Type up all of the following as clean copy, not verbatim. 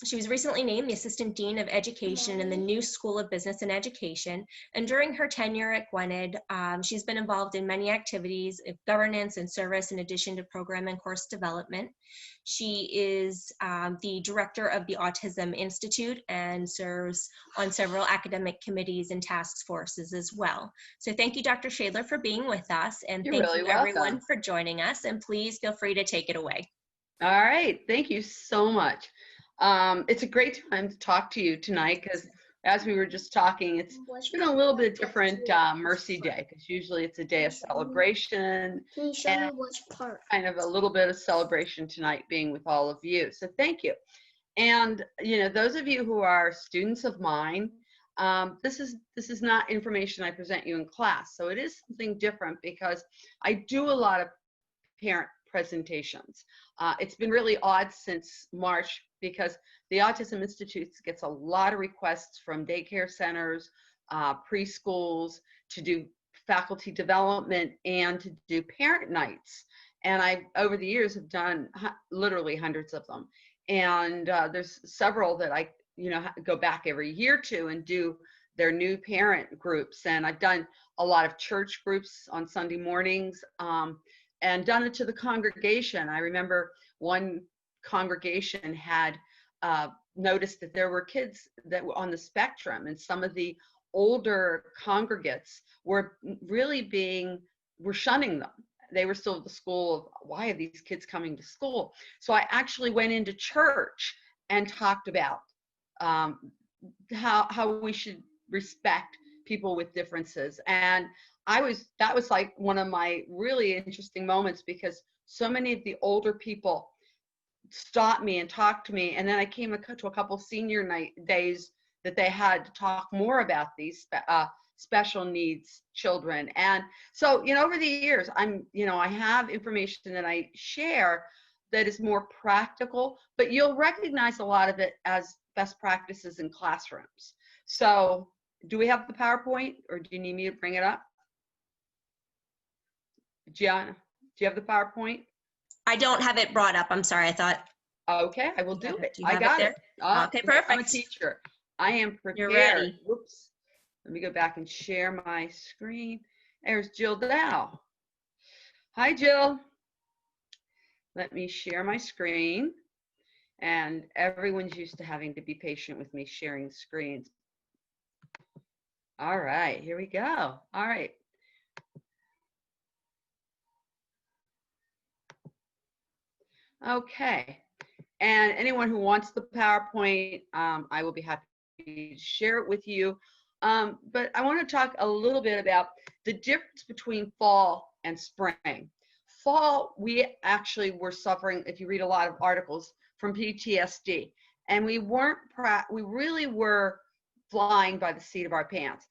She was recently named the Assistant Dean of Education in the new School of Business and Education. And during her tenure at Gwynedd, she's been involved in many activities of governance and service in addition to program and course development. She is the director of the Autism Institute and serves on several academic committees and task forces as well. So thank you, Dr. Schadler, for being with us. And You're thank really you welcome. everyone for joining us. And please feel free to take it away. All right, thank you so much. It's a great time to talk to you tonight because as we were just talking, it's been a little bit different Mercy Day because usually it's a day of celebration. Can you show me which part? Kind of a little bit of celebration tonight being with all of you. So thank you. And you know, those of you who are students of mine, this is not information I present you in class. So it is something different because I do a lot of parent presentations. It's been really odd since March because the Autism Institute gets a lot of requests from daycare centers, preschools to do faculty development and to do parent nights. And I, over the years, have done literally hundreds of them. And there's several that I, you know, go back every year to and do their new parent groups. And I've done a lot of church groups on Sunday mornings and done it to the congregation. I remember one congregation had noticed that there were kids that were on the spectrum, and some of the older congregates were really were shunning them. They were still at the school of, why are these kids coming to school? So I actually went into church and talked about how we should respect people with differences. And that was like one of my really interesting moments because so many of the older people stopped me and talked to me. And then I came to a couple senior night days that they had to talk more about these special needs children. And so, you know, over the years, I have information that I share that is more practical, but you'll recognize a lot of it as best practices in classrooms. So do we have the PowerPoint or do you need me to bring it up? Gianna, do you have the PowerPoint? I don't have it brought up. I'm sorry. I thought. Okay, I will do it. Do you I have got it. Okay, perfect. I'm a teacher. I am prepared. You're ready. Whoops. Let me go back and share my screen. There's Jill Dow. Hi, Jill. Let me share my screen. And everyone's used to having to be patient with me sharing screens. All right, here we go. All right. Okay, and anyone who wants the PowerPoint, I will be happy to share it with you. But I want to talk a little bit about the difference between fall and spring. Fall, we actually were suffering, if you read a lot of articles, from PTSD, and we really were flying by the seat of our pants.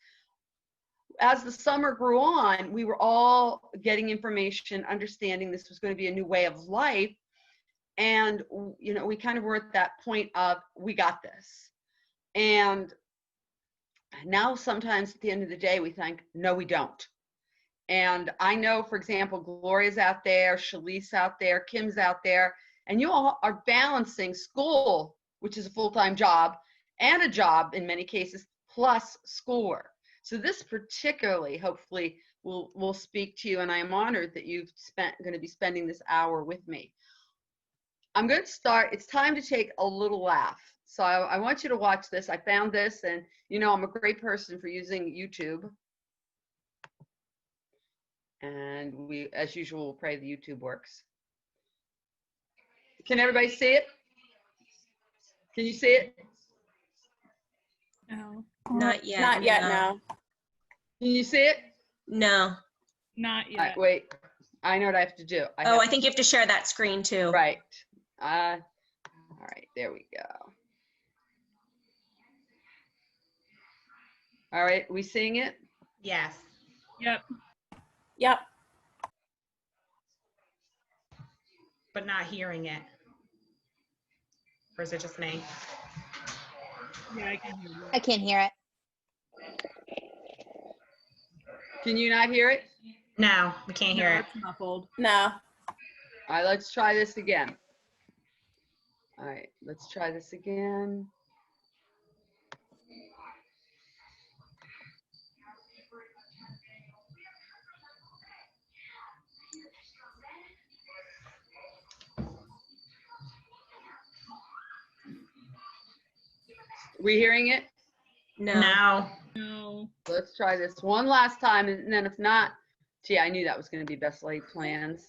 As the summer grew on, we were all getting information, understanding this was going to be a new way of life. And, you know, we kind of were at that point of, we got this. And now sometimes at the end of the day, we think, no, we don't. And I know, for example, Gloria's out there, Shalice out there, Kim's out there, and you all are balancing school, which is a full-time job, and a job in many cases, plus schoolwork. So this particularly, hopefully, will speak to you, and I am honored that you've going to be spending this hour with me. I'm going to start. It's time to take a little laugh. So I want you to watch this. I found this, and you know I'm a great person for using YouTube. And we, as usual, will pray the YouTube works. Can everybody see it? Can you see it? No. Not yet. Not yet, no. Can you see it? No. Not yet. Right, wait, I know what I have to do. I think you have to share that screen too. Right. All right, there we go. All right, we seeing it? Yes. Yep. Yep. But not hearing it. Or is it just me? Yeah, I can hear you. I can't hear it. Can you not hear it? No, we can't hear No, it. it's muffled. No. All right, let's try this again. All right, let's try this again. We hearing it? No. No. No. Let's try this one last time, and then if not, gee, I knew that was going to be best laid plans.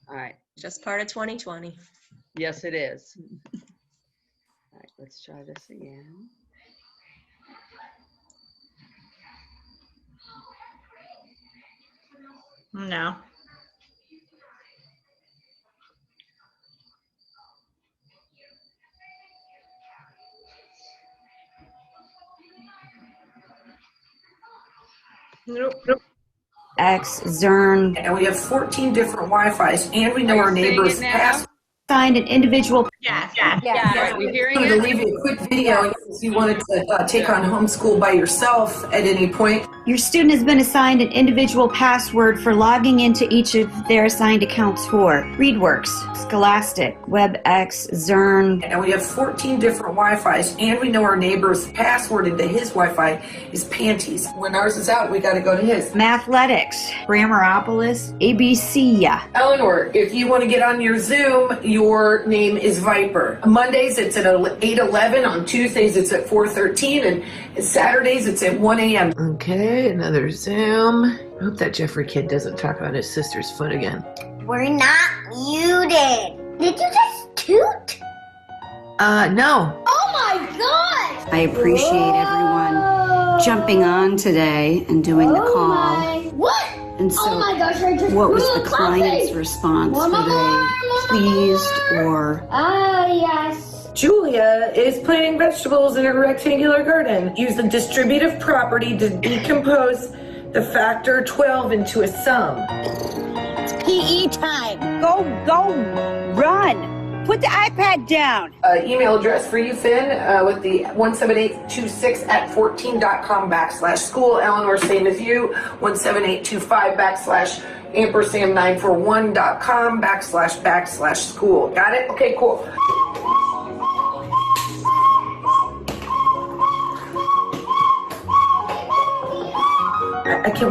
All right. Just part of 2020. Yes, it is. All right, let's try this again. No. Nope. X, Zern. And we have 14 different Wi-Fi's, and we know Are you our seeing neighbors' it now? password. Signed an individual. Yes. All right, we hearing I'm going to it? leave you a quick video if you wanted to take on homeschool by yourself at any point. Your student has been assigned an individual password for logging into each of their assigned accounts for ReadWorks, Scholastic, WebEx, Zern. And we have 14 different Wi-Fi's, and we know our neighbor's password into his Wi-Fi is Panties. When ours is out, we got to go to his. Mathletics, Grammaropolis, ABC. Eleanor, if you want to get on your Zoom, your name is Viper. Mondays, it's at 8:11. On Tuesdays, it's at 4:13. And Saturdays, it's at 1 a.m. Okay, another Zoom. I hope that Jeffrey kid doesn't talk about his sister's foot again. We're not muted. Did you just toot? No. Oh my gosh! I appreciate everyone jumping on today and doing the call. My. What? And so, Oh my gosh, I just what was blew the a client's coffee. response? One Were more, they one pleased more. or? Yes. Julia is planting vegetables in a rectangular garden. Use the distributive property to decompose the factor 12 into a sum. PE time. Go, run. Put the iPad down. Email address for you, Finn, with the 17826@14.com/school. Eleanor, same as you, 17825/ampersand941.com/school. Got it? Okay, cool.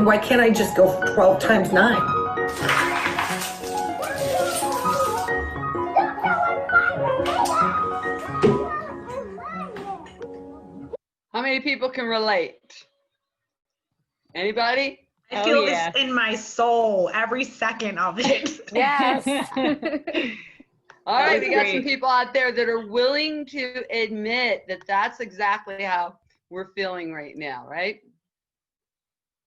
Why can't I just go 12 times 9? How many people can relate? Anybody? I feel this in my soul, every second of it. Yes. All right, was we got some great. people out there that are willing to admit that that's exactly how we're feeling right now, right?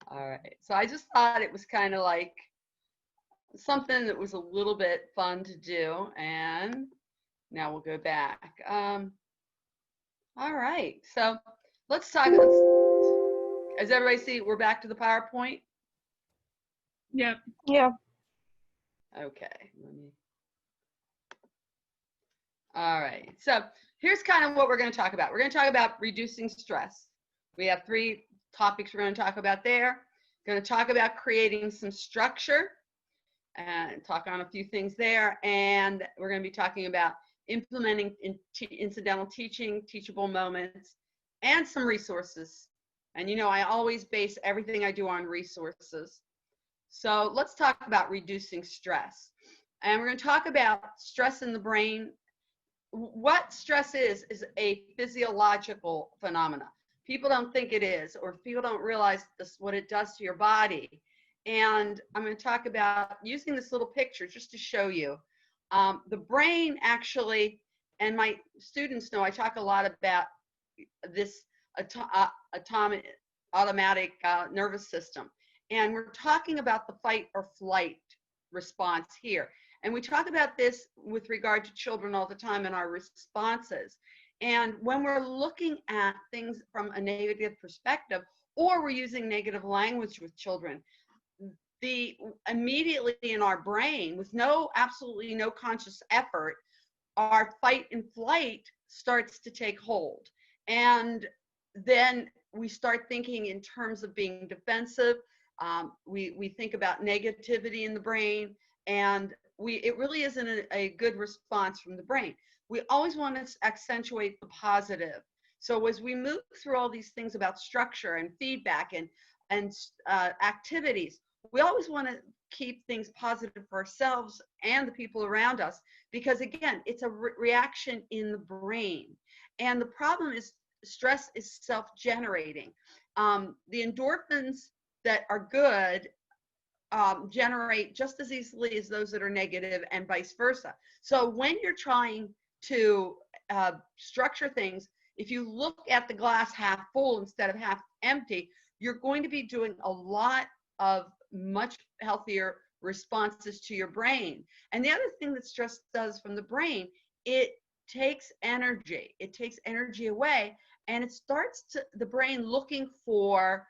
All right, so I just thought it was kind of like something that was a little bit fun to do, and now we'll go back. All right, so let's talk. As everybody see, we're back to the PowerPoint. Yep. Yeah. Okay. All right. So here's kind of what we're going to talk about. We're going to talk about reducing stress. We have 3 topics we're going to talk about there. We're going to talk about creating some structure and talk on a few things there. And we're going to be talking about implementing incidental teaching, teachable moments, and some resources. And you know, I always base everything I do on resources. So let's talk about reducing stress. And we're going to talk about stress in the brain. What stress is a physiological phenomena. People don't think it is, or people don't realize this, what it does to your body. And I'm going to talk about using this little picture just to show you. The brain actually, and my students know I talk a lot about this automatic nervous system. And we're talking about the fight or flight response here. And we talk about this with regard to children all the time in our responses. And when we're looking at things from a negative perspective, or we're using negative language with children, immediately in our brain, with absolutely no conscious effort, our fight and flight starts to take hold. And then we start thinking in terms of being defensive. We think about negativity in the brain, and it really isn't a good response from the brain. We always want to accentuate the positive. So as we move through all these things about structure and feedback and activities, we always want to keep things positive for ourselves and the people around us, because again, it's a reaction in the brain. And the problem is stress is self-generating. The endorphins that are good generate just as easily as those that are negative, and vice versa. So when you're trying to structure things, if you look at the glass half full instead of half empty, you're going to be doing a lot of much healthier responses to your brain. And the other thing that stress does from the brain, it takes energy. It takes energy away, and it starts the brain looking for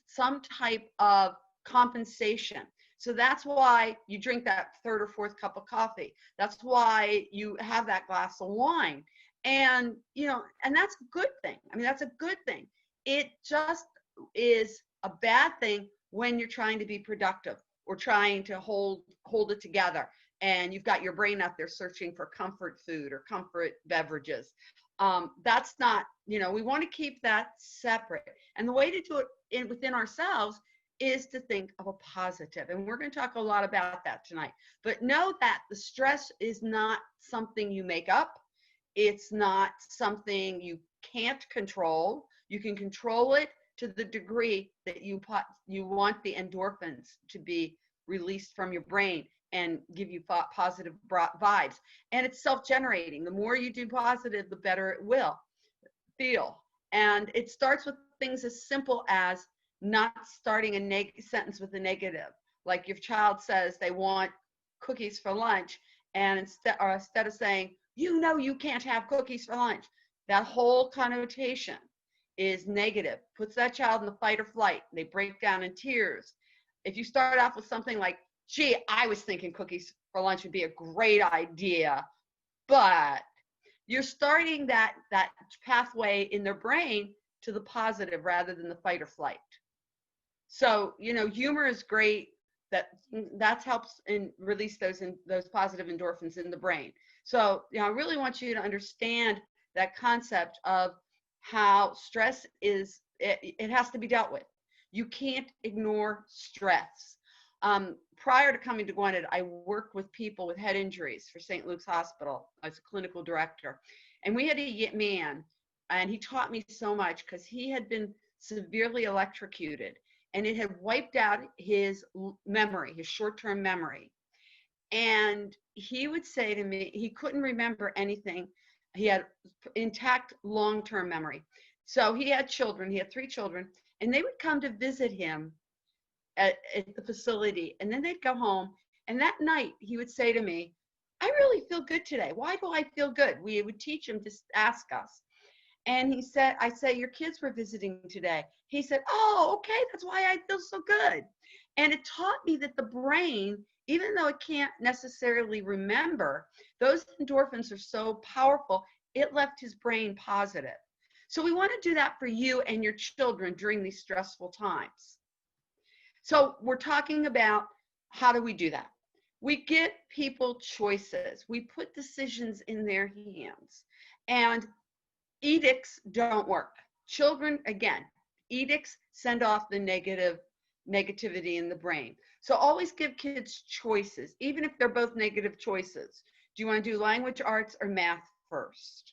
some type of compensation. So that's why you drink that third or fourth cup of coffee. That's why you have that glass of wine. And, and that's a good thing. I mean, that's a good thing. It just is a bad thing when you're trying to be productive or trying to hold it together, and you've got your brain out there searching for comfort food or comfort beverages. That's not, we want to keep that separate. And the way to do it within ourselves is to think of a positive. And we're going to talk a lot about that tonight. But know that the stress is not something you make up. It's not something you can't control. You can control it to the degree that you want the endorphins to be released from your brain and give you positive vibes. And it's self-generating. The more you do positive, the better it will feel. And it starts with things as simple as not starting a sentence with a negative. Like your child says they want cookies for lunch, and instead of saying, you can't have cookies for lunch, that whole connotation is negative, puts that child in the fight or flight. They break down in tears. If you start off with something like, gee, I was thinking cookies for lunch would be a great idea, but you're starting that pathway in their brain to the positive rather than the fight or flight. So, humor is great. That helps release those positive endorphins in the brain. So, I really want you to understand that concept of how stress is, it has to be dealt with. You can't ignore stress. Prior to coming to Gwinnett, I worked with people with head injuries for St. Luke's Hospital as a clinical director. And we had a man, and he taught me so much because he had been severely electrocuted, and it had wiped out his memory, his short-term memory. And he would say to me, he couldn't remember anything. He had intact long-term memory. So he had 3 children, and they would come to visit him at the facility, and then they'd go home. And that night he would say to me, I really feel good today. Why do I feel good? We would teach him to ask us. And he said, I say, your kids were visiting today. He said, oh, okay, that's why I feel so good. And it taught me that the brain, even though it can't necessarily remember, those endorphins are so powerful, it left his brain positive. So we want to do that for you and your children during these stressful times. So we're talking about, how do we do that? We get people choices. We put decisions in their hands. And edicts don't work. Children, again, edicts send off the negativity in the brain. So always give kids choices, even if they're both negative choices. Do you want to do language arts or math first?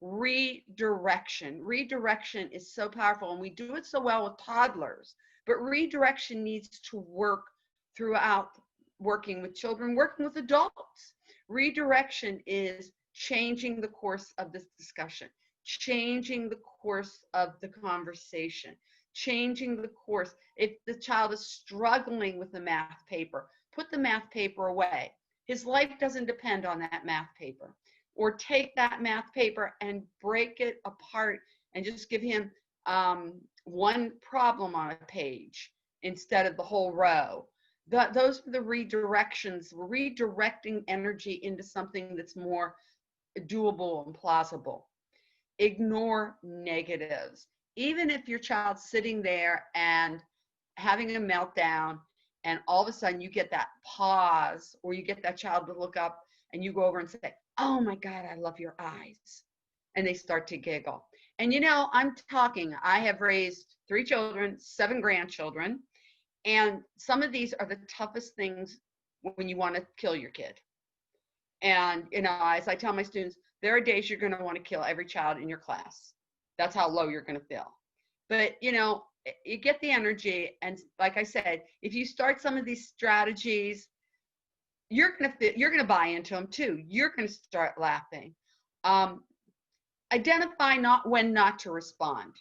Redirection. Redirection is so powerful, and we do it so well with toddlers, but redirection needs to work throughout working with children, working with adults. Redirection is changing the course of this discussion, changing the course of the conversation, changing the course. If the child is struggling with the math paper, put the math paper away. His life doesn't depend on that math paper. Or take that math paper and break it apart and just give him one problem on a page instead of the whole row. Those are the redirections. We're redirecting energy into something that's more doable and plausible. Ignore negatives. Even if your child's sitting there and having a meltdown, and all of a sudden you get that pause, or you get that child to look up and you go over and say, "Oh my God, I love your eyes." And they start to giggle. And I have raised 3 children, 7 grandchildren, and some of these are the toughest things when you want to kill your kid. And, as I tell my students, there are days you're going to want to kill every child in your class. That's how low you're going to feel. But, you get the energy. And like I said, if you start some of these strategies, you're going to buy into them too. You're going to start laughing. Identify when not to respond.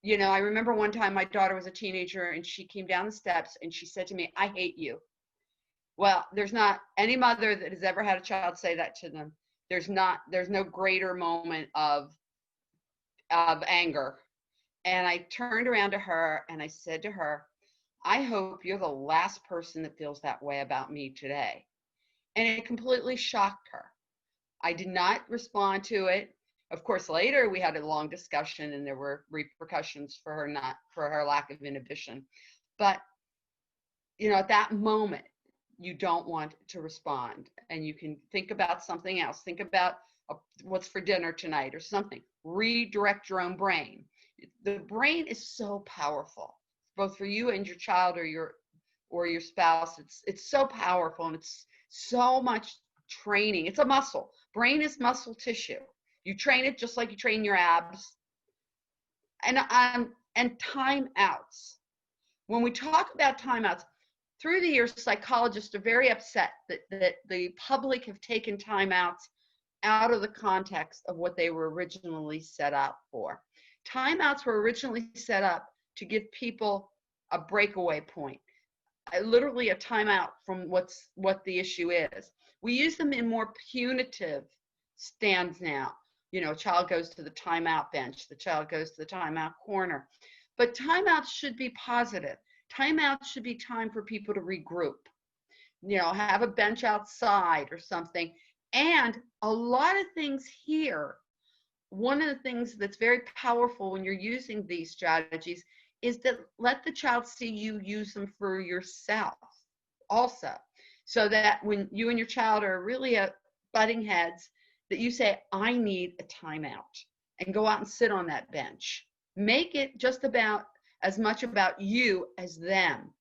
I remember one time my daughter was a teenager and she came down the steps and she said to me, "I hate you." Well, there's not any mother that has ever had a child say that to them. There's no greater moment of anger. And I turned around to her and I said to her, "I hope you're the last person that feels that way about me today." And it completely shocked her. I did not respond to it. Of course, later we had a long discussion and there were repercussions for her lack of inhibition. But, at that moment, you don't want to respond, and you can think about something else. Think about what's for dinner tonight or something. Redirect your own brain. The brain is so powerful, both for you and your child or your spouse. It's so powerful, and it's so much training. It's a muscle. Brain is muscle tissue. You train it just like you train your abs. And timeouts. When we talk about timeouts, through the years, psychologists are very upset that the public have taken timeouts out of the context of what they were originally set up for. Timeouts were originally set up to give people a breakaway point, literally a timeout from what the issue is. We use them in more punitive stands now. A child goes to the timeout bench, the child goes to the timeout corner. But timeouts should be positive. Timeouts should be time for people to regroup. Have a bench outside or something. And a lot of things here, one of the things that's very powerful when you're using these strategies is that let the child see you use them for yourself also. So that when you and your child are really butting heads, that you say, "I need a timeout," and go out and sit on that bench. Make it just about as much about you as them.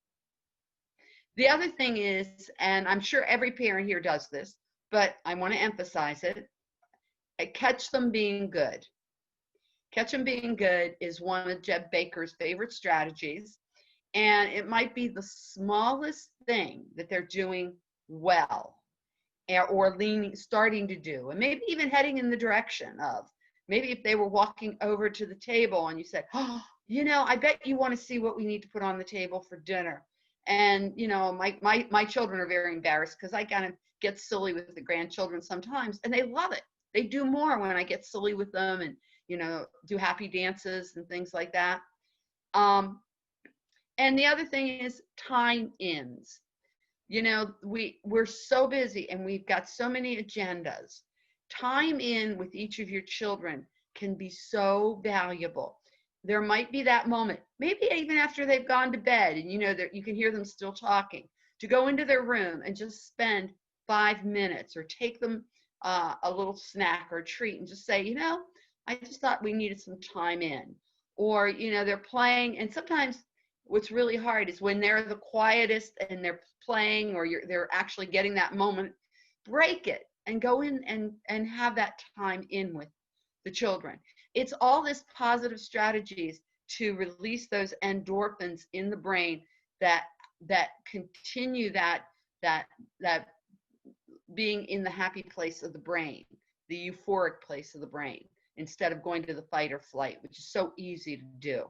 The other thing is, and I'm sure every parent here does this, but I want to emphasize it, catch them being good. Catch them being good is one of Jeb Baker's favorite strategies, and it might be the smallest thing that they're doing well, or starting to do, and maybe even heading in the direction of. Maybe if they were walking over to the table and you said, "Oh, I bet you want to see what we need to put on the table for dinner." And, my children are very embarrassed because I kind of get silly with the grandchildren sometimes, and they love it. They do more when I get silly with them and, do happy dances and things like that. And the other thing is time-ins. We're so busy and we've got so many agendas. Time in with each of your children can be so valuable. There might be that moment, maybe even after they've gone to bed and you can hear them still talking, to go into their room and just spend 5 minutes or take them a little snack or a treat and just say, I just thought we needed some time in. Or, they're playing, and sometimes what's really hard is when they're the quietest and they're playing, or they're actually getting that moment, break it and go in and have that time in with the children. It's all this positive strategies to release those endorphins in the brain that continue that being in the happy place of the brain, the euphoric place of the brain, instead of going to the fight or flight, which is so easy to do,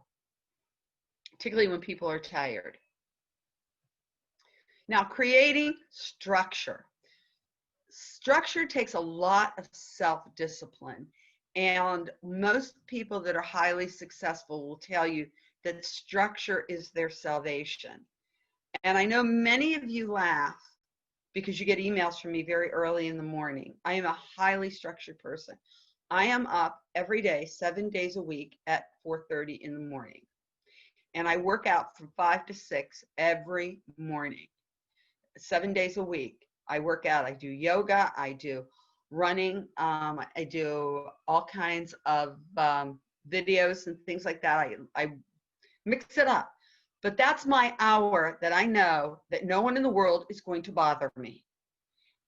particularly when people are tired. Now, creating structure. Structure takes a lot of self-discipline, and most people that are highly successful will tell you that structure is their salvation. And I know many of you laugh because you get emails from me very early in the morning. I am a highly structured person. I am up every day, 7 days a week at 4:30 in the morning. and I work out from 5 to 6 every morning, 7 days a week. I work out. I do yoga. I do running. I do all kinds of videos and things like that. I mix it up. But that's my hour that I know that no one in the world is going to bother me.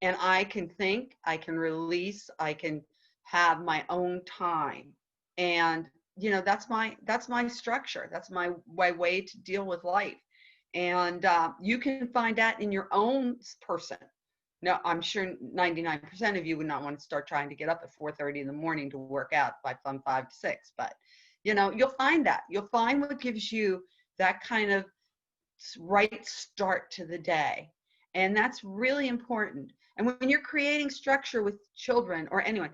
And I can think, I can release, I can have my own time. And, you know, that's my structure. That's my way to deal with life. And you can find that in your own person. No, I'm sure 99% of you would not want to start trying to get up at 4:30 in the morning to work out from 5 to 6. But, you know, you'll find that. You'll find what gives you that kind of right start to the day. And that's really important. And when you're creating structure with children or anyone,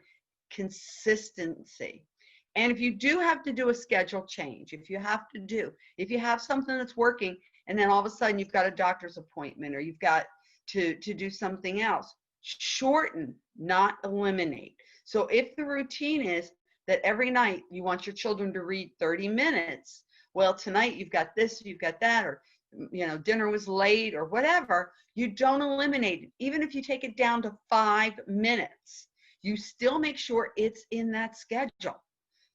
consistency. And if you do have to do a schedule change, if you have something that's working and then all of a sudden you've got a doctor's appointment or you've got to do something else, shorten, not eliminate. So if the routine is that every night you want your children to read 30 minutes, well, tonight you've got this, you've got that, or, you know, dinner was late or whatever, you don't eliminate it. Even if you take it down to 5 minutes, you still make sure it's in that schedule.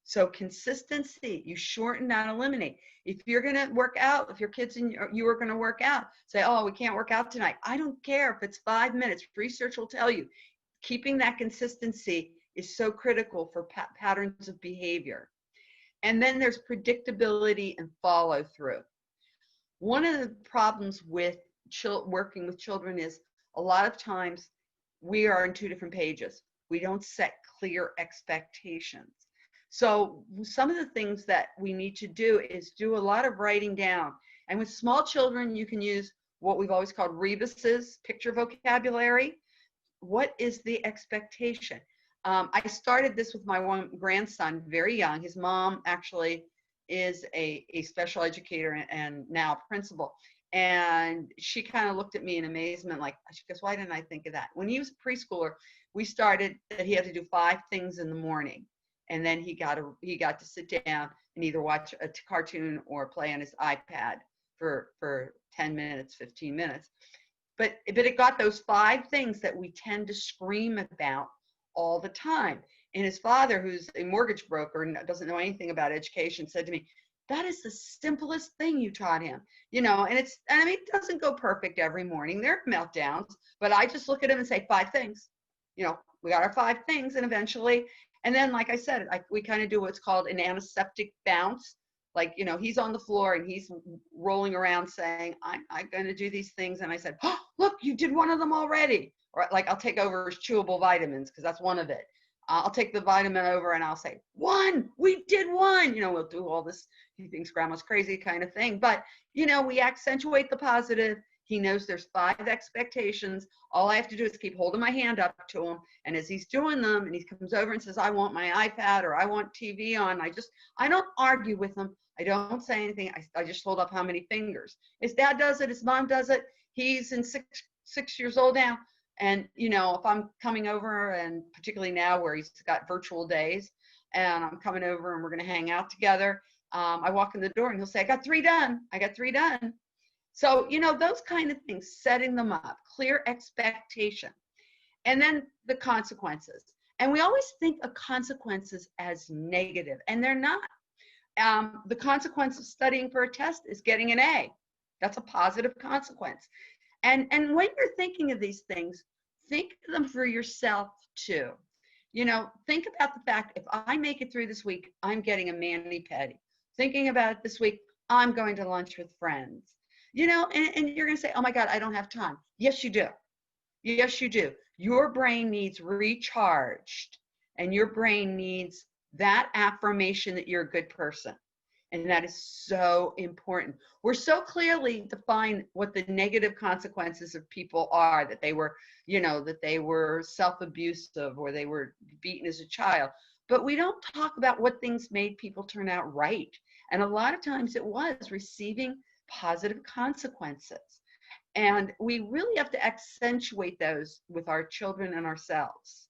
So consistency, you shorten, not eliminate. If you're going to work out, if your kids and you are going to work out, say, oh, we can't work out tonight. I don't care if it's 5 minutes. Research will tell you keeping that consistency is so critical for patterns of behavior. And then there's predictability and follow through. One of the problems with working with children is a lot of times we are on 2 different pages. We don't set clear expectations. So some of the things that we need to do is do a lot of writing down. And with small children, you can use what we've always called Rebus's picture vocabulary. What is the expectation? I started this with my one grandson, very young. His mom actually is a special educator and now principal. And she kind of looked at me in amazement, like, she goes, why didn't I think of that? When he was a preschooler, we started that he had to do 5 things in the morning. And then he got to sit down and either watch a cartoon or play on his iPad for 10 minutes, 15 minutes. But it got those 5 things that we tend to scream about all the time. And his father, who's a mortgage broker and doesn't know anything about education, said to me, that is the simplest thing you taught him. You know, and I mean, it doesn't go perfect every morning. There are meltdowns, but I just look at him and say 5 things. You know, we got our 5 things, and eventually, and then, like I said, we kind of do what's called an antiseptic bounce. Like, you know, he's on the floor and he's rolling around saying, I'm going to do these things. And I said, oh, look, you did one of them already. Or like, I'll take over his chewable vitamins because that's one of it. I'll take the vitamin over and I'll say, 1, we did 1. You know, we'll do all this, he thinks grandma's crazy kind of thing. But, you know, we accentuate the positive. He knows there's 5 expectations. All I have to do is keep holding my hand up to him. And as he's doing them and he comes over and says, I want my iPad or I want TV on, I don't argue with him. I don't say anything. I just hold up how many fingers. His dad does it. His mom does it. He's in 6 years old now. And, you know, if I'm coming over, and particularly now where he's got virtual days and I'm coming over and we're going to hang out together, I walk in the door and he'll say, I got 3 done. I got 3 done. So, you know, those kind of things, setting them up, clear expectation, and then the consequences. And we always think of consequences as negative, and they're not. The consequence of studying for a test is getting an A. That's a positive consequence. And when you're thinking of these things, think of them for yourself too. You know, think about the fact, if I make it through this week, I'm getting a mani-pedi. Thinking about it this week, I'm going to lunch with friends. You know, and you're going to say, oh my God, I don't have time. Yes, you do. Yes, you do. Your brain needs recharged, and your brain needs that affirmation that you're a good person. And that is so important. We're so clearly define what the negative consequences of people are, that they were, you know, that they were self-abusive or they were beaten as a child. But we don't talk about what things made people turn out right. And a lot of times it was receiving positive consequences. And we really have to accentuate those with our children and ourselves.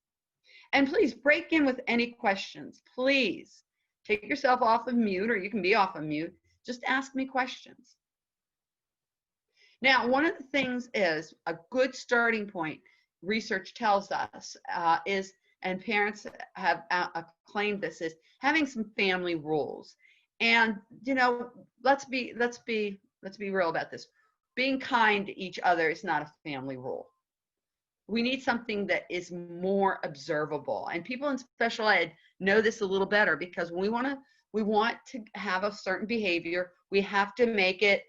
And please break in with any questions. Please take yourself off of mute, or you can be off of mute. Just ask me questions. Now, one of the things is a good starting point, research tells us, is, and parents have claimed this, is having some family rules. And, you know, let's be real about this. Being kind to each other is not a family rule. We need something that is more observable. And people in special ed know this a little better, because when we want to have a certain behavior, we have to make it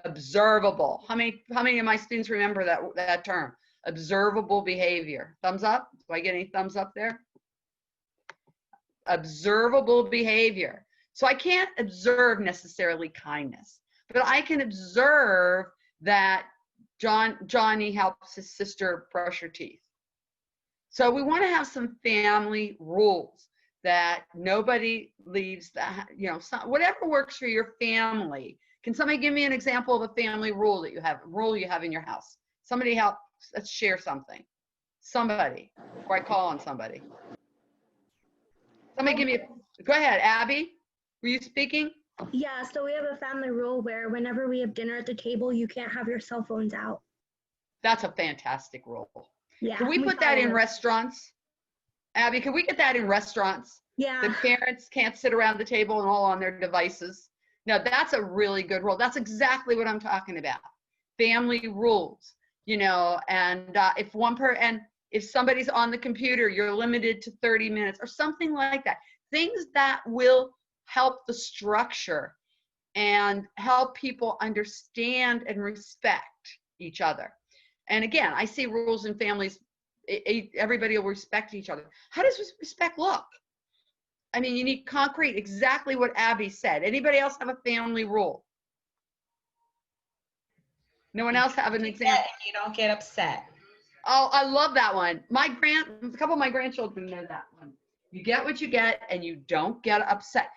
observable. How many of my students remember that term? Observable behavior. Thumbs up? Do I get any thumbs up there? Observable behavior. So I can't observe necessarily kindness, but I can observe that Johnny helps his sister brush her teeth. So we want to have some family rules that nobody leaves that, you know, whatever works for your family. Can somebody give me an example of a family rule that you have in your house? Somebody help, let's share something. Somebody, before I call on somebody. Somebody give me go ahead, Abby, were you speaking? Yeah, so we have a family rule where whenever we have dinner at the table, you can't have your cell phones out. That's a fantastic rule. Yeah. Can we put that in restaurants? Abby, can we get that in restaurants? Yeah. The parents can't sit around the table and all on their devices. No, that's a really good rule. That's exactly what I'm talking about. Family rules, you know, and if somebody's on the computer, you're limited to 30 minutes or something like that. Things that will help the structure and help people understand and respect each other. And again, I see rules in families, everybody will respect each other. How does respect look? I mean, you need concrete, exactly what Abby said. Anybody else have a family rule? No one else have an example? You don't get upset. Oh, I love that one. A couple of my grandchildren know that one. You get what you get and you don't get upset.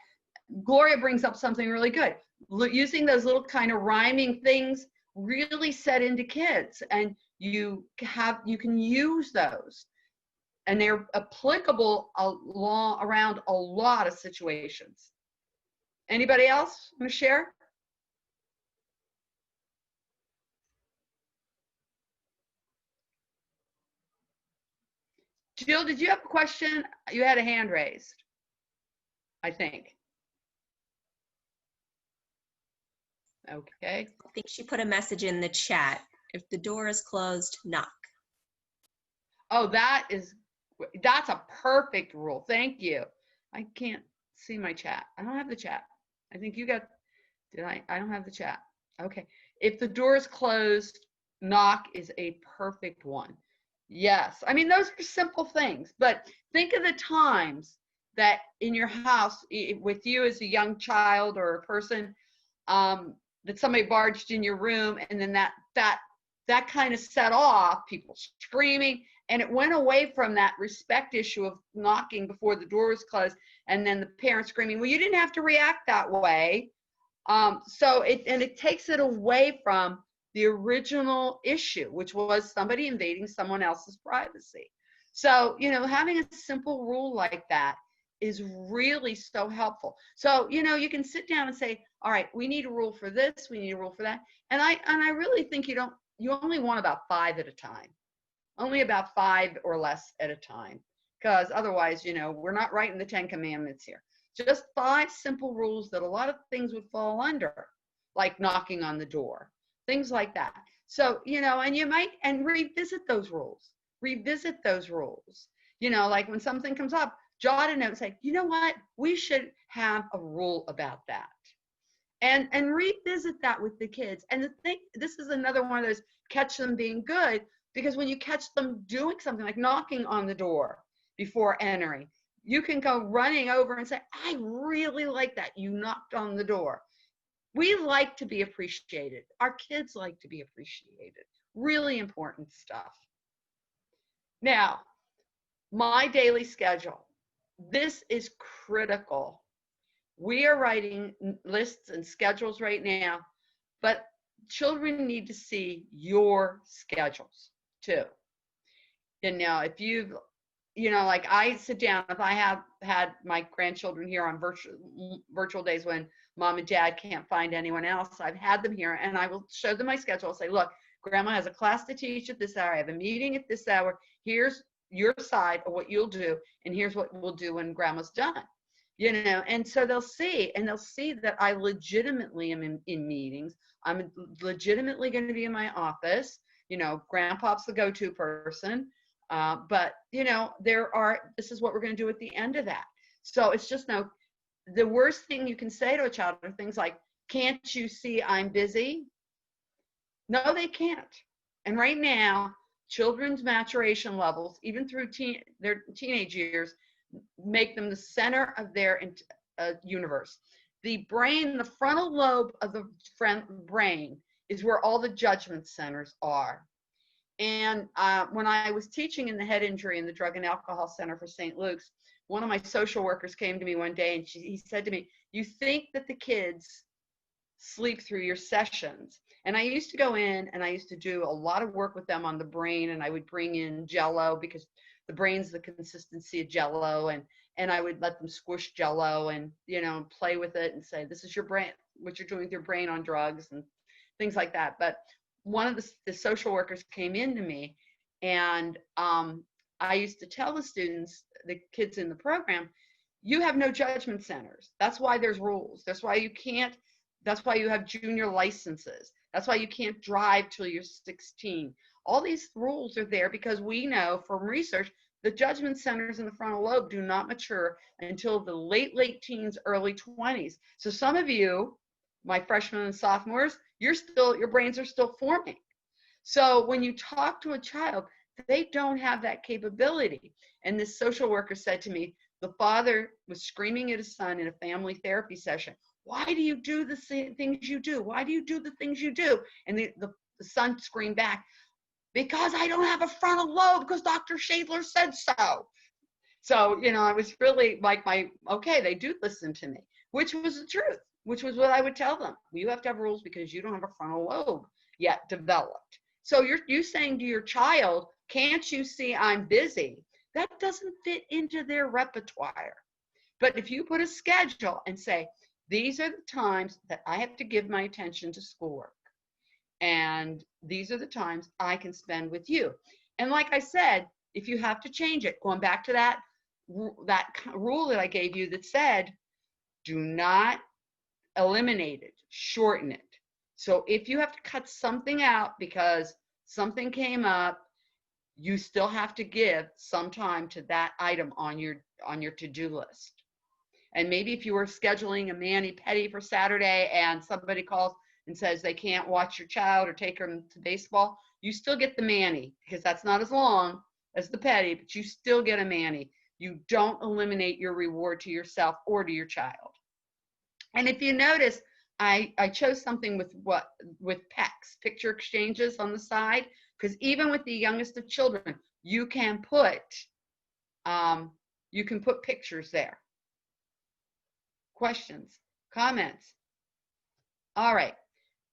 Gloria brings up something really good. Using those little kind of rhyming things really set into kids, and you can use those, and they're applicable around a lot of situations. Anybody else want to share? Jill, did you have a question? You had a hand raised, I think. Okay. I think she put a message in the chat. If the door is closed, knock. Oh, that's a perfect rule. Thank you. I can't see my chat. I don't have the chat. I think you got, I don't have the chat. Okay. If the door is closed, knock is a perfect one. Yes. I mean, those are simple things, but think of the times that in your house, with you as a young child or a person, that somebody barged in your room, and then that kind of set off people screaming, and it went away from that respect issue of knocking before the door was closed, and then the parents screaming. Well, you didn't have to react that way. So it takes it away from the original issue, which was somebody invading someone else's privacy. So, you know, having a simple rule like that is really so helpful. So, you know, you can sit down and say, all right, we need a rule for this, we need a rule for that. And I really think you only want about 5 at a time. Only about 5 or less at a time. Because otherwise, you know, we're not writing the 10 commandments here. Just 5 simple rules that a lot of things would fall under, like knocking on the door, things like that. So, you know, and you might, and revisit those rules. Revisit those rules. You know, like when something comes up, jot a note and say, you know what, we should have a rule about that. And revisit that with the kids. And this is another one of those catch them being good, because when you catch them doing something like knocking on the door before entering, you can go running over and say, I really like that. You knocked on the door. We like to be appreciated. Our kids like to be appreciated. Really important stuff. Now, my daily schedule. This is critical. We are writing lists and schedules right now, but children need to see your schedules too. And now if you know, like I sit down, if I have had my grandchildren here on virtual days when mom and dad can't find anyone else, I've had them here and I will show them my schedule. I'll say, look, grandma has a class to teach at this hour. I have a meeting at this hour. Here's your side of what you'll do. And here's what we'll do when grandma's done. And so they'll see that I legitimately am in meetings. I'm legitimately going to be in my office. Grandpa's the go-to person. But this is what we're going to do at the end of that. So it's just the worst thing you can say to a child are things like, can't you see I'm busy? No, they can't. And right now, children's maturation levels, even through their teenage years, make them the center of their universe. The brain, the frontal lobe of the brain is where all the judgment centers are. And when I was teaching in the head injury in the Drug and Alcohol Center for St. Luke's, one of my social workers came to me one day and he said to me, you think that the kids sleep through your sessions? And I used to go in and I used to do a lot of work with them on the brain, and I would bring in Jello because the brain's the consistency of Jello, and I would let them squish Jello and, play with it and say, this is your brain, what you're doing with your brain on drugs and things like that. But one of the social workers came in to me, and I used to tell the students, the kids in the program, you have no judgment centers. That's why there's rules. That's why you have junior licenses. That's why you can't drive till you're 16. All these rules are there because we know from research the judgment centers in the frontal lobe do not mature until the late teens, early 20s. So some of you, my freshmen and sophomores, your brains are still forming. So when you talk to a child, they don't have that capability. And this social worker said to me, the father was screaming at his son in a family therapy session, why do you do the things you do? Why do you do the things you do? And the son screamed back, because I don't have a frontal lobe, because Dr. Schadler said so. So, I was really like okay, they do listen to me, which was the truth, which was what I would tell them. You have to have rules because you don't have a frontal lobe yet developed. So you saying to your child, can't you see I'm busy? That doesn't fit into their repertoire. But if you put a schedule and say, these are the times that I have to give my attention to schoolwork, and these are the times I can spend with you. And like I said, if you have to change it, going back to that rule that I gave you that said, do not eliminate it, shorten it. So if you have to cut something out because something came up, you still have to give some time to that item on your to-do list. And maybe if you were scheduling a mani-pedi for Saturday and somebody calls and says they can't watch your child or take them to baseball, you still get the mani because that's not as long as the pedi, but you still get a mani. You don't eliminate your reward to yourself or to your child. And if you notice, I chose something with PECs, picture exchanges on the side, because even with the youngest of children, you can put pictures there. Questions, comments? All right.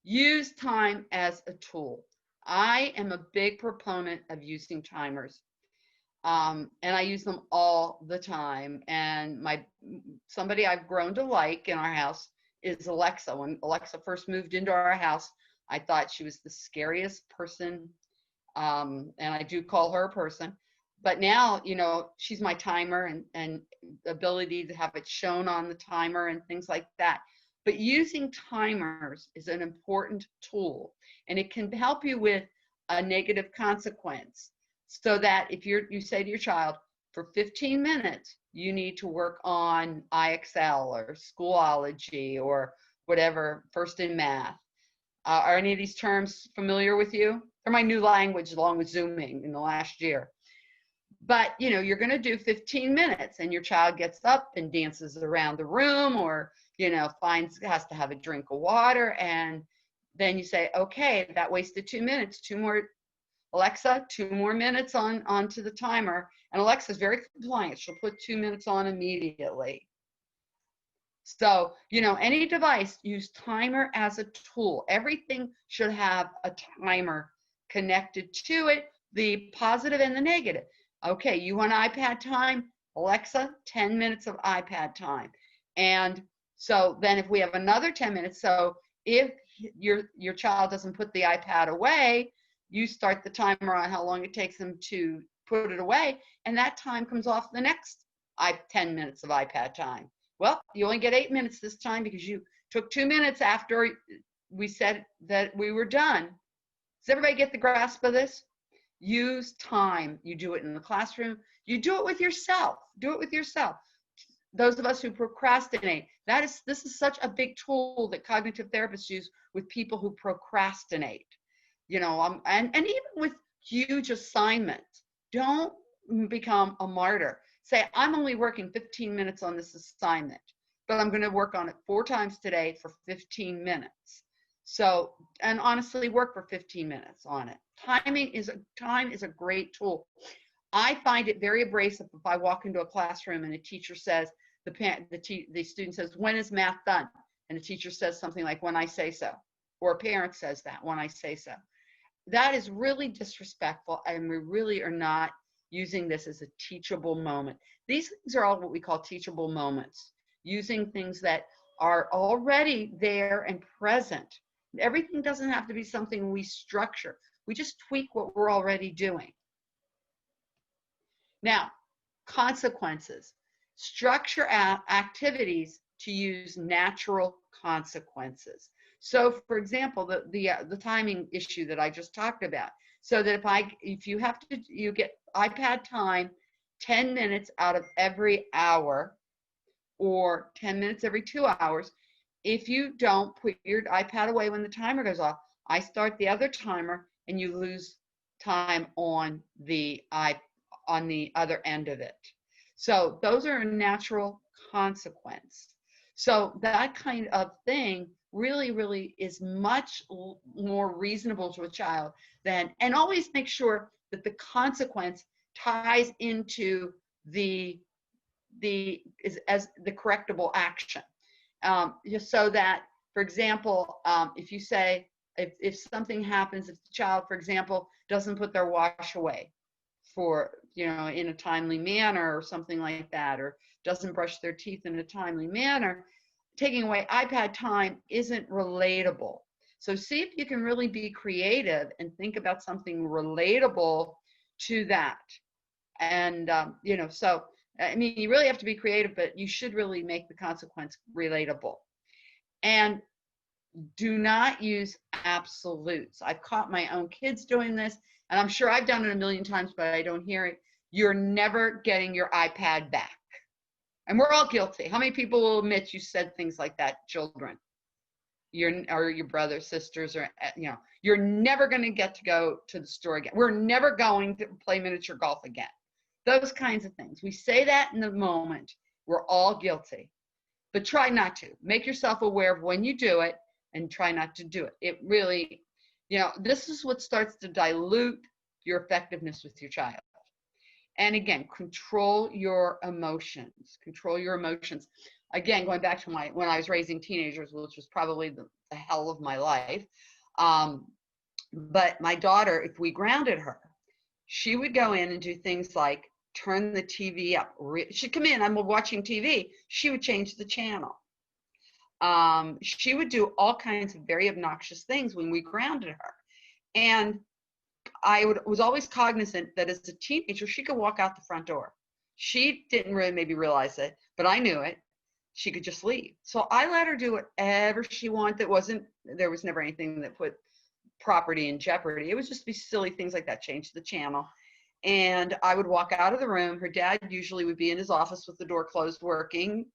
Use time as a tool. I am a big proponent of using timers. And I use them all the time. And somebody I've grown to like in our house is Alexa. When Alexa first moved into our house, I thought she was the scariest person. And I do call her a person. But now, she's my timer and ability to have it shown on the timer and things like that. But using timers is an important tool, and it can help you with a negative consequence. So that if you say to your child, for 15 minutes, you need to work on IXL or Schoolology or whatever, first in math. Are any of these terms familiar with you? They're my new language along with Zooming in the last year. But, you're going to do 15 minutes and your child gets up and dances around the room or, has to have a drink of water. And then you say, okay, that wasted 2 minutes, 2 more, Alexa, 2 more minutes onto the timer. And Alexa's very compliant. She'll put 2 minutes on immediately. So, any device, use timer as a tool. Everything should have a timer connected to it, the positive and the negative. Okay, you want iPad time? Alexa, 10 minutes of iPad time. And So then if we have another 10 minutes, so if your child doesn't put the iPad away, you start the timer on how long it takes them to put it away, and that time comes off the next 10 minutes of iPad time. Well, you only get 8 minutes this time because you took 2 minutes after we said that we were done. Does everybody get the grasp of this? Use time. You do it in the classroom. You do it with yourself. Do it with yourself. Those of us who procrastinate, this is such a big tool that cognitive therapists use with people who procrastinate. You know, and even with huge assignments, don't become a martyr. Say, I'm only working 15 minutes on this assignment, but I'm going to work on it 4 times today for 15 minutes. So, and honestly, work for 15 minutes on it. Time is a great tool. I find it very abrasive if I walk into a classroom and a teacher says, the student says, when is math done? And the teacher says something like, when I say so. Or a parent says that, when I say so. That is really disrespectful, and we really are not using this as a teachable moment. These things are all what we call teachable moments, using things that are already there and present. Everything doesn't have to be something we structure. We just tweak what we're already doing. Now, consequences. Structure activities to use natural consequences. So, for example, the timing issue that I just talked about. So that if you get iPad time 10 minutes out of every hour, or 10 minutes every 2 hours. If you don't put your iPad away when the timer goes off, I start the other timer and you lose time on the other end of it. So those are a natural consequence. So that kind of thing really, really is much more reasonable to a child than, and always make sure that the consequence ties into the correctable action. Just so that, for example, if you say, if something happens, if the child, for example, doesn't put their wash away for, in a timely manner or something like that, or doesn't brush their teeth in a timely manner, taking away iPad time isn't relatable. So see if you can really be creative and think about something relatable to that. And, so, I mean, you really have to be creative, but you should really make the consequence relatable. And do not use absolutes. I've caught my own kids doing this, and I'm sure I've done it a million times, but I don't hear it. You're never getting your iPad back. And we're all guilty. How many people will admit you said things like that, children? Or your brothers, sisters, or, you're never going to get to go to the store again. We're never going to play miniature golf again. Those kinds of things. We say that in the moment. We're all guilty. But try not to. Make yourself aware of when you do it and try not to do it. It really, this is what starts to dilute your effectiveness with your child. And again, control your emotions. Control your emotions. Again, going back to when I was raising teenagers, which was probably the hell of my life. But my daughter, if we grounded her, she would go in and do things like turn the TV up. She'd come in, I'm watching TV. She would change the channel. She would do all kinds of very obnoxious things when we grounded her. And I was always cognizant that as a teenager, she could walk out the front door. She didn't really maybe realize it, but I knew it. She could just leave. So I let her do whatever she wanted. There was never anything that put property in jeopardy. It would just be silly things like that, change the channel. And I would walk out of the room. Her dad usually would be in his office with the door closed working.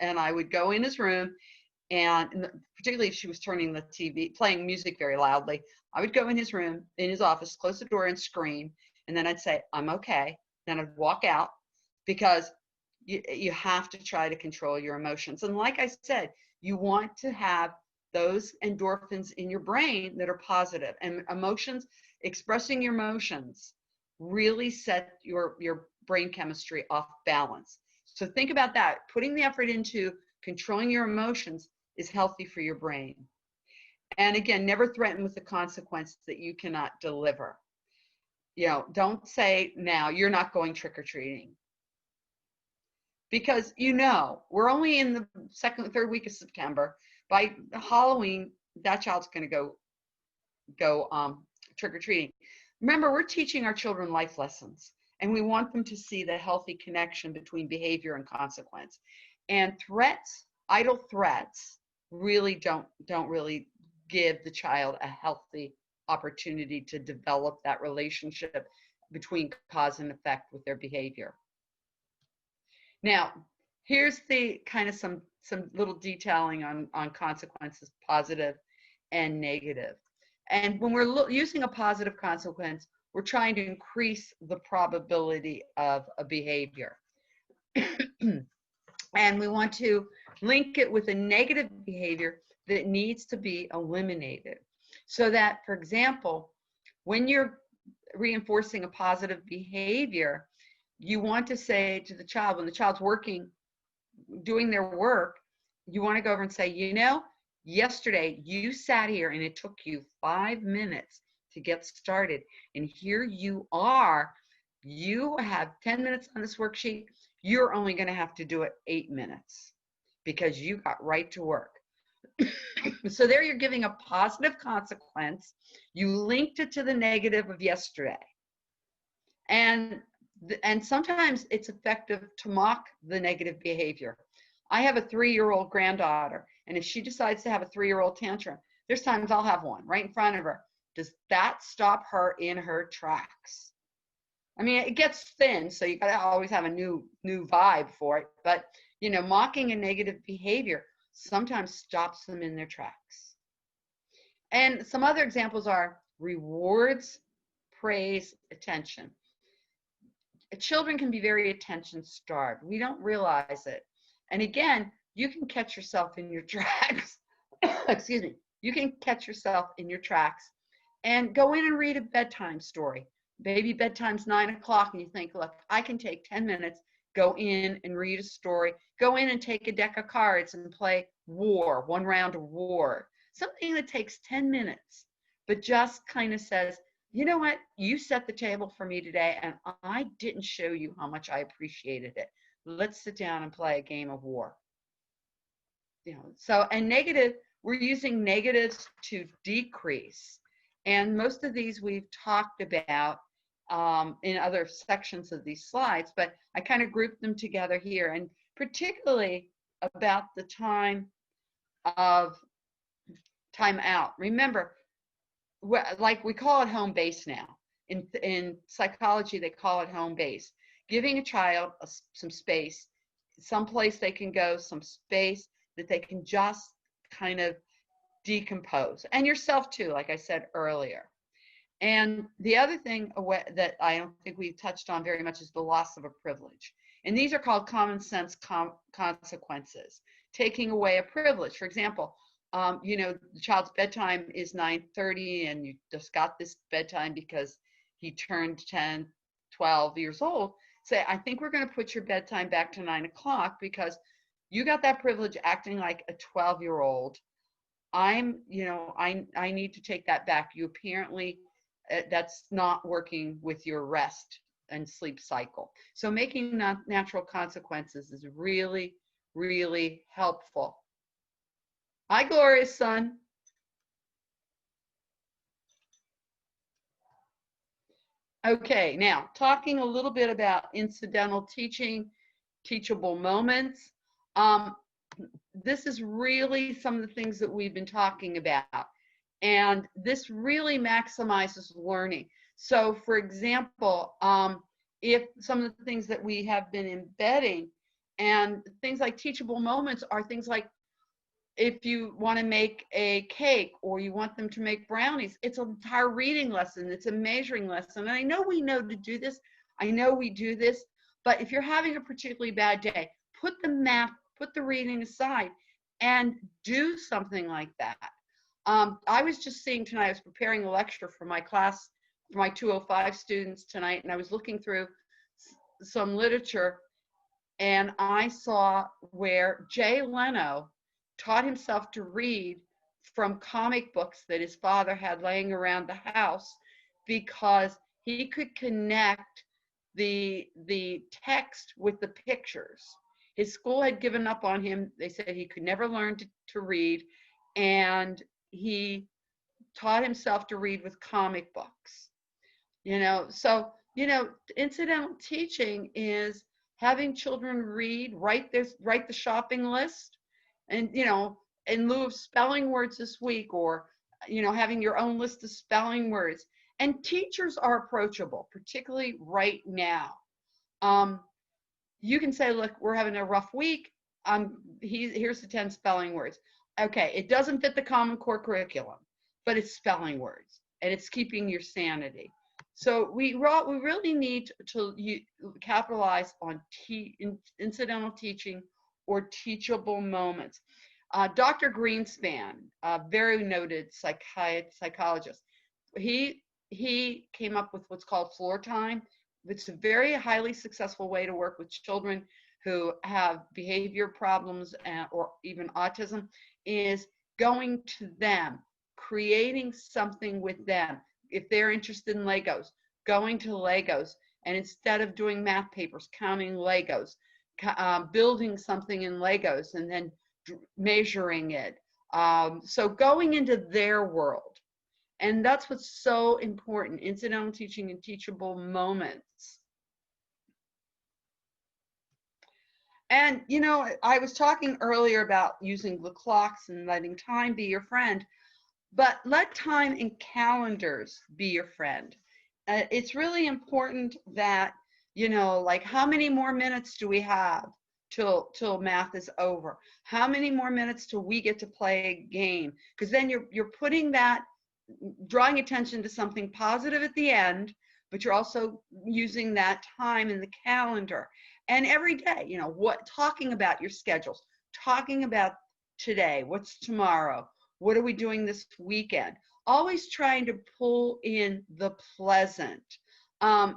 And I would go in his room, and particularly if she was turning the TV, playing music very loudly, I would go in his room, in his office, close the door and scream. And then I'd say, I'm okay. Then I'd walk out, because you have to try to control your emotions. And like I said, you want to have those endorphins in your brain that are positive. And emotions, expressing your emotions, really set your brain chemistry off balance. So think about that. Putting the effort into controlling your emotions is healthy for your brain. And again, never threaten with the consequence that you cannot deliver. Don't say now, you're not going trick-or-treating. because we're only in the second, third week of September. By Halloween, that child's going to go trick-or-treating. Remember, we're teaching our children life lessons, and we want them to see the healthy connection between behavior and consequence. And threats, idle threats, really don't really give the child a healthy opportunity to develop that relationship between cause and effect with their behavior. Now, here's the kind of some little detailing on consequences, positive and negative. And when we're using a positive consequence, we're trying to increase the probability of a behavior. And we want to link it with a negative behavior that needs to be eliminated. So that, for example, when you're reinforcing a positive behavior, you want to say to the child, when the child's doing their work, you want to go over and say, yesterday you sat here and it took you 5 minutes to get started. And here you are, you have 10 minutes on this worksheet. You're only going to have to do it 8 minutes because you got right to work. So there you're giving a positive consequence. You linked it to the negative of yesterday. And sometimes it's effective to mock the negative behavior. I have a 3-year-old granddaughter, and if she decides to have a 3-year-old tantrum, there's times I'll have one right in front of her. Does that stop her in her tracks? I mean, it gets thin, so you gotta always have a new vibe for it. But mocking a negative behavior sometimes stops them in their tracks. And some other examples are rewards, praise, attention. Children can be very attention starved. We don't realize it. And again, you can catch yourself in your tracks. Excuse me. You can catch yourself in your tracks and go in and read a bedtime story. Baby bedtime's 9 o'clock, and you think, look, I can take 10 minutes, go in and read a story, go in and take a deck of cards and play war, 1 round of war. Something that takes 10 minutes, but just kind of says, you know what, you set the table for me today, and I didn't show you how much I appreciated it. Let's sit down and play a game of war. So, and negative, we're using negatives to decrease. And most of these we've talked about in other sections of these slides, but I kind of grouped them together here, and particularly about the time of time out. Remember, like we call it home base now. In psychology, they call it home base. Giving a child some space, some place they can go, some space that they can just kind of decompose. And yourself too, like I said earlier. And the other thing that I don't think we touched on very much is the loss of a privilege. And these are called common sense consequences. Taking away a privilege. For example, the child's bedtime is 9:30, and you just got this bedtime because he turned 10, 12 years old. Say, I think we're going to put your bedtime back to 9 o'clock because you got that privilege acting like a 12-year-old. I need to take that back. You apparently, that's not working with your rest and sleep cycle. So making natural consequences is really, really helpful. Hi, Gloria's son. Okay, now talking a little bit about incidental teaching, teachable moments. This is really some of the things that we've been talking about. And this really maximizes learning. So for example, if some of the things that we have been embedding, and things like teachable moments are things like, if you want to make a cake or you want them to make brownies, it's an entire reading lesson. It's a measuring lesson. And I know we know to do this. I know we do this. But if you're having a particularly bad day, put the math, put the reading aside and do something like that. I was just seeing tonight, I was preparing a lecture for my class, for my 205 students tonight, and I was looking through some literature, and I saw where Jay Leno taught himself to read from comic books that his father had laying around the house because he could connect the text with the pictures. His school had given up on him. They said he could never learn to read, and he taught himself to read with comic books. So incidental teaching is having children read, write the shopping list, and in lieu of spelling words this week, or having your own list of spelling words. And teachers are approachable, particularly right now. You can say, look, we're having a rough week. Here's the 10 spelling words. Okay, it doesn't fit the Common Core curriculum, but it's spelling words, and it's keeping your sanity. So we really need to capitalize on incidental teaching or teachable moments. Dr. Greenspan, a very noted psychologist, he came up with what's called floor time. It's a very highly successful way to work with children who have behavior problems or even autism, is going to them, creating something with them. If they're interested in Legos, going to Legos, and instead of doing math papers, counting Legos, building something in Legos and then measuring it. So going into their world. And that's what's so important, incidental teaching and teachable moments. And, I was talking earlier about using the clocks and letting time be your friend, but let time and calendars be your friend. It's really important that, like how many more minutes do we have till math is over? How many more minutes till we get to play a game? Because then you're putting that, drawing attention to something positive at the end, but you're also using that time in the calendar. And every day, talking about your schedules, talking about today, what's tomorrow, what are we doing this weekend? Always trying to pull in the pleasant. I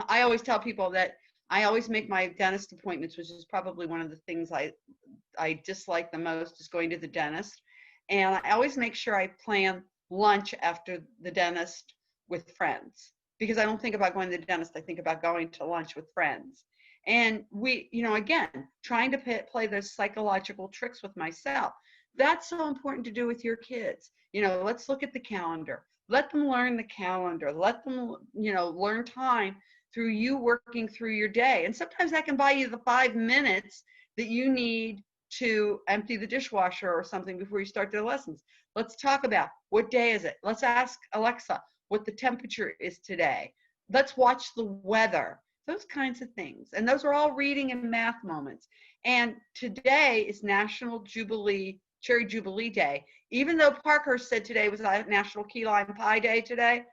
always tell people that I always make my dentist appointments, which is probably one of the things I dislike the most, is going to the dentist. And I always make sure I plan lunch after the dentist with friends, because I don't think about going to the dentist. I think about going to lunch with friends. And we, again, trying to play those psychological tricks with myself. That's so important to do with your kids. Let's look at the calendar. Let them learn the calendar. Let them, learn time through you working through your day. And sometimes that can buy you the 5 minutes that you need to empty the dishwasher or something before you start their lessons. Let's talk about, what day is it? Let's ask Alexa what the temperature is today. Let's watch the weather. Those kinds of things. And those are all reading and math moments. And today is National Cherry Jubilee Day. Even though Parkhurst said today was National Key Lime Pie Day today,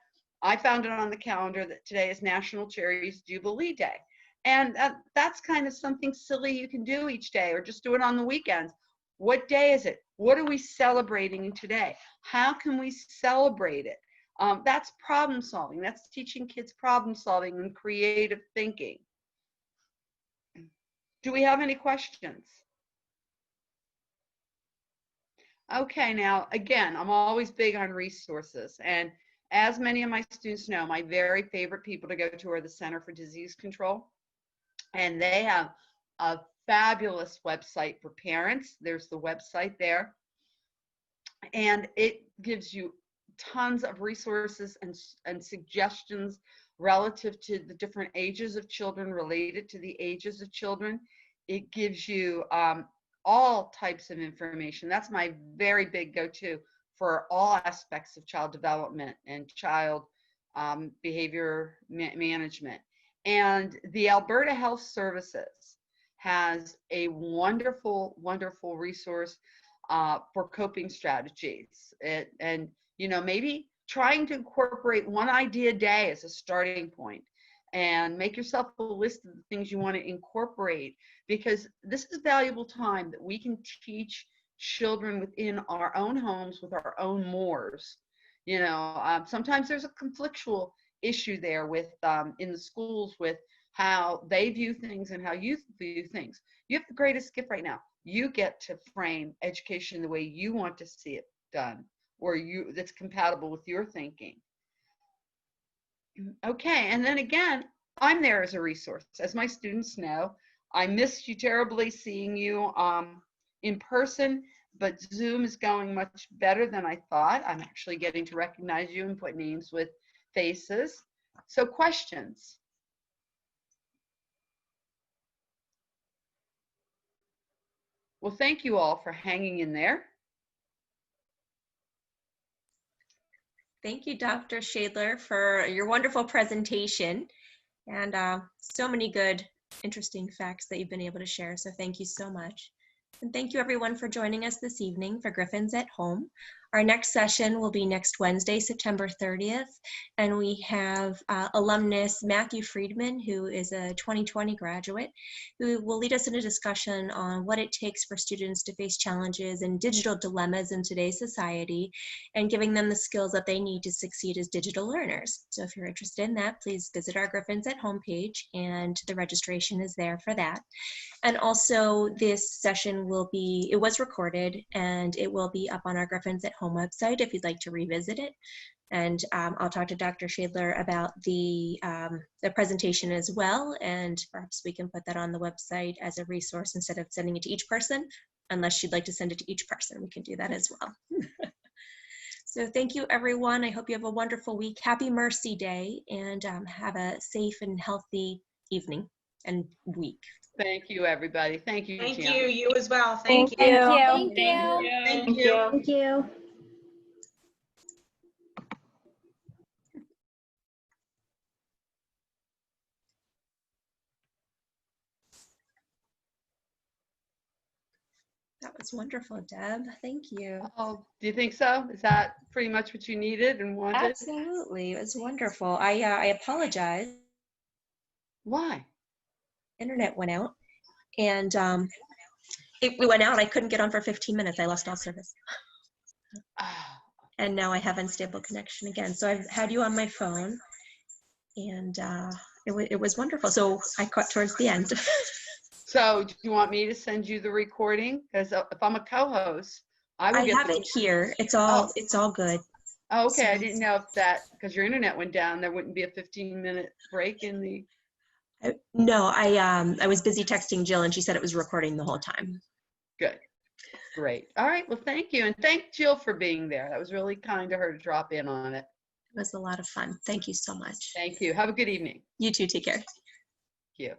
I found it on the calendar that today is National Cherries Jubilee Day. And that's kind of something silly you can do each day, or just do it on the weekends. What day is it? What are we celebrating today? How can we celebrate it? That's problem solving. That's teaching kids problem solving and creative thinking. Do we have any questions? Okay, now, again, I'm always big on resources. And as many of my students know, my very favorite people to go to are the Center for Disease Control. And they have a fabulous website for parents. There's the website there. And it gives you tons of resources and suggestions relative to the different ages of children, related to the ages of children. It gives you all types of information. That's my very big go-to for all aspects of child development and child behavior management. And the Alberta Health Services has a wonderful, wonderful resource for coping strategies. And maybe trying to incorporate one idea a day as a starting point, and make yourself a list of the things you want to incorporate, because this is valuable time that we can teach children within our own homes with our own mores. Sometimes there's a conflictual issue there with in the schools with how they view things and how you view things. You have the greatest gift right now. You get to frame education the way you want to see it done, or that's compatible with your thinking. Okay, and then again, I'm there as a resource. As my students know, I missed you terribly seeing you in person, but Zoom is going much better than I thought. I'm actually getting to recognize you and put names with faces. So questions? Well, thank you all for hanging in there. Thank you, Dr. Schadler, for your wonderful presentation and so many good, interesting facts that you've been able to share. So thank you so much. And thank you everyone for joining us this evening for Griffins at Home. Our next session will be next Wednesday, September 30th. And we have alumnus Matthew Friedman, who is a 2020 graduate, who will lead us in a discussion on what it takes for students to face challenges and digital dilemmas in today's society, and giving them the skills that they need to succeed as digital learners. So if you're interested in that, please visit our Griffins at Home page, and the registration is there for that. And also this session it was recorded, and it will be up on our Griffins at Home website if you'd like to revisit it. And I'll talk to Dr. Schadler about the presentation as well, and perhaps we can put that on the website as a resource instead of sending it to each person. Unless you'd like to send it to each person, we can do that as well. So thank you, everyone. I hope you have a wonderful week. Happy Mercy Day, and have a safe and healthy evening and week. Thank you, everybody. Thank you, Thank Gianna. you. You as well. Thank you. Thank you. Thank you. Thank you. Thank you. That was wonderful, Deb. Thank you. Oh, do you think so? Is that pretty much what you needed and wanted? Absolutely. It was wonderful. I apologize. Why? Internet went out, and it went out. I couldn't get on for 15 minutes. I lost all service. And now I have unstable connection again. So I've had you on my phone, and it was wonderful. So I caught towards the end. So do you want me to send you the recording? Because if I'm a co-host, I will get have it here. It's all good. Oh, okay. So I didn't know if that, because your internet went down, there wouldn't be a 15-minute break in the. No, I was busy texting Jill, and she said it was recording the whole time. Good. Great. All right. Well, thank you. And thank Jill for being there. That was really kind of her to drop in on it. It was a lot of fun. Thank you so much. Thank you. Have a good evening. You too. Take care. Thank you.